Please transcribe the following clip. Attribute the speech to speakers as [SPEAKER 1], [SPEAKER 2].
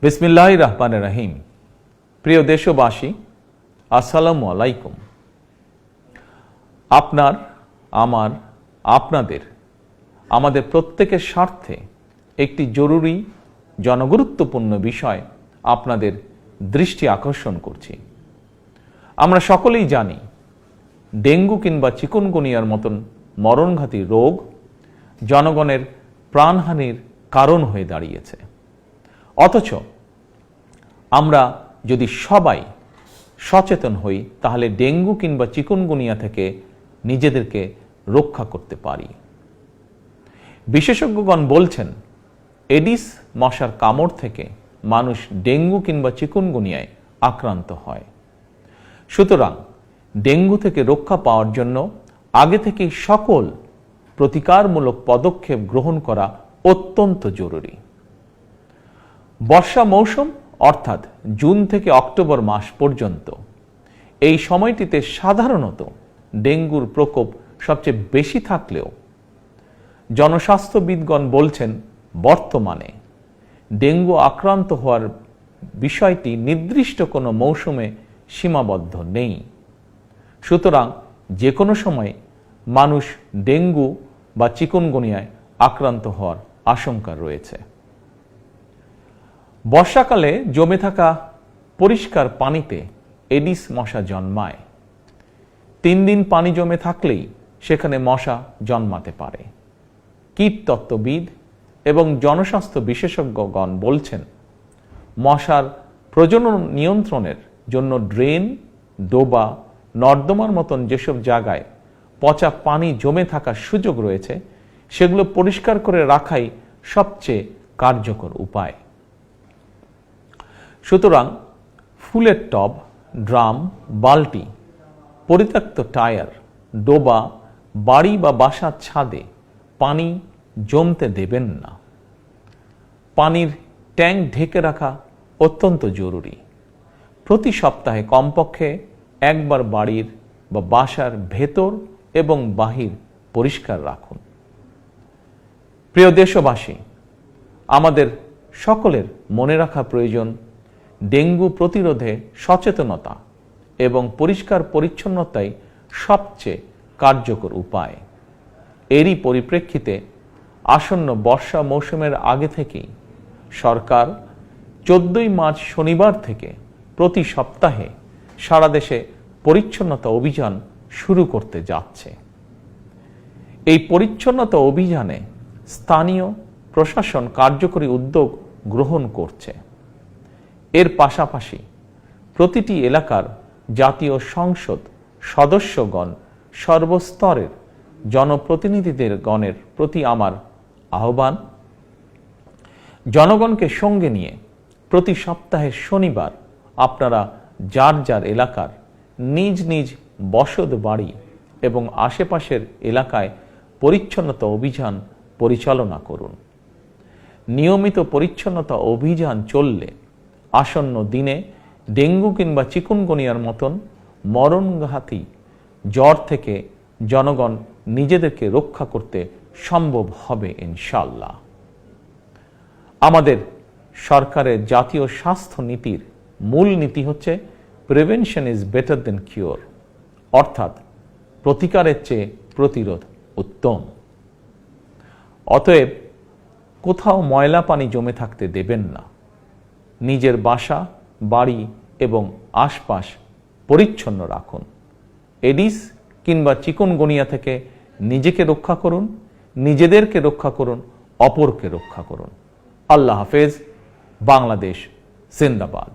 [SPEAKER 1] বিসমিল্লাহির রহমানির রহিম। প্রিয় দেশবাসী, আসসালামু আলাইকুম। আপনার, আমার, আপনাদের, আমাদের প্রত্যেকের স্বার্থে একটি জরুরি জনগুরুত্বপূর্ণ বিষয় আপনাদের দৃষ্টি আকর্ষণ করছি। আমরা সকলেই জানি ডেঙ্গু কিংবা চিকুনগুনিয়ার মতন মরণঘাতী রোগ জনগণের প্রাণহানির কারণ হয়ে দাঁড়িয়েছে। অথচ আমরা যদি সবাই সচেতন হই তাহলে ডেঙ্গু কিংবা চিকুনগুনিয়া থেকে নিজেদেরকে রক্ষা করতে পারি। বিশেষজ্ঞগণ বলছেন এডিস মশার কামড় থেকে মানুষ ডেঙ্গু কিংবা চিকুনগুনিয়ায় আক্রান্ত হয়। সুতরাং ডেঙ্গু থেকে রক্ষা পাওয়ার জন্য আগে থেকেই সকল প্রতিকারমূলক পদক্ষেপ গ্রহণ করা অত্যন্ত জরুরি। বর্ষা মৌসুম অর্থাৎ জুন থেকে অক্টোবর মাস পর্যন্ত এই সময়টিতে সাধারণত ডেঙ্গুর প্রকোপ সবচেয়ে বেশি থাকলেও জনস্বাস্থ্যবিদগণ বলছেন বর্তমানে ডেঙ্গু আক্রান্ত হওয়ার বিষয়টি নির্দিষ্ট কোনো মৌসুমে সীমাবদ্ধ নেই। সুতরাং যে কোনো সময় মানুষ ডেঙ্গু বা চিকুনগুনিয়ায় আক্রান্ত হওয়ার আশঙ্কা রয়েছে। বর্ষাকালে জমে থাকা পরিষ্কার পানিতে এডিস মশা জন্মায়। 3 দিন পানি জমে থাকলেই সেখানে মশা জন্মাতে পারে। কীটতত্ত্ববিদ এবং জনস্বাস্থ্য বিশেষজ্ঞগণ বলছেন মশার প্রজনন নিয়ন্ত্রণের জন্য ড্রেন, ডোবা, নর্দমার মতন যেসব জায়গায় পচা পানি জমে থাকার সুযোগ রয়েছে সেগুলো পরিষ্কার করে রাখাই সবচেয়ে কার্যকর উপায়। সুতরাং ফুলের টব, ড্রাম, বালতি, পরিত্যক্ত টায়ার, ডোবা, বাড়ি বা বাসার ছাদে পানি জমতে দেবেন না। পানির ট্যাঙ্ক ঢেকে রাখা অত্যন্ত জরুরি। প্রতি সপ্তাহে কমপক্ষে একবার বাড়ির বা বাসার ভেতর এবং বাহির পরিষ্কার রাখুন। প্রিয় দেশবাসী, আমাদের সকলের মনে রাখা প্রয়োজন ডেঙ্গু প্রতিরোধে সচেতনতা এবং পরিষ্কার পরিচ্ছন্নতাই সবচেয়ে কার্যকর উপায়। এরই পরিপ্রেক্ষিতে আসন্ন বর্ষা মৌসুমের আগে থেকেই সরকার 14ই মার্চ শনিবার থেকে প্রতি সপ্তাহে সারা দেশে পরিচ্ছন্নতা অভিযান শুরু করতে যাচ্ছে। এই পরিচ্ছন্নতা অভিযানে স্থানীয় প্রশাসন কার্যকরী উদ্যোগ গ্রহণ করছে। এর পাশাপাশি প্রতিটি এলাকার জাতীয় সংসদ সদস্যগণ সর্বস্তরের জনপ্রতিনিধিদের গণের প্রতি আমার আহ্বান, জনগণকে সঙ্গে নিয়ে প্রতি সপ্তাহের শনিবার আপনারা যার যার এলাকার নিজ নিজ বসত বাড়ি এবং আশেপাশের এলাকায় পরিচ্ছন্নতা অভিযান পরিচালনা করুন। নিয়মিত পরিচ্ছন্নতা অভিযান চললে আসন্ন দিনে ডেঙ্গু কিংবা চিকুনগুনিয়ার মতন মরণঘাতী জ্বর থেকে জনগণ নিজেদেরকে রক্ষা করতে সম্ভব হবে ইনশাআল্লাহ। আমাদের সরকারের জাতীয় স্বাস্থ্য নীতির মূল নীতি হচ্ছে prevention is better then cure, অর্থাৎ প্রতিকারের চেয়ে প্রতিরোধ উত্তম। অতএব কোথাও ময়লা পানি জমে থাকতে দেবেন না। নিজের বাসা, বাড়ি এবং আশপাশ পরিচ্ছন্ন রাখুন। এডিস কিংবা চিকুনগুনিয়া থেকে নিজেকে রক্ষা করুন, নিজেদেরকে রক্ষা করুন, অপরকে রক্ষা করুন। আল্লাহ হাফেজ। বাংলাদেশ জিন্দাবাদ।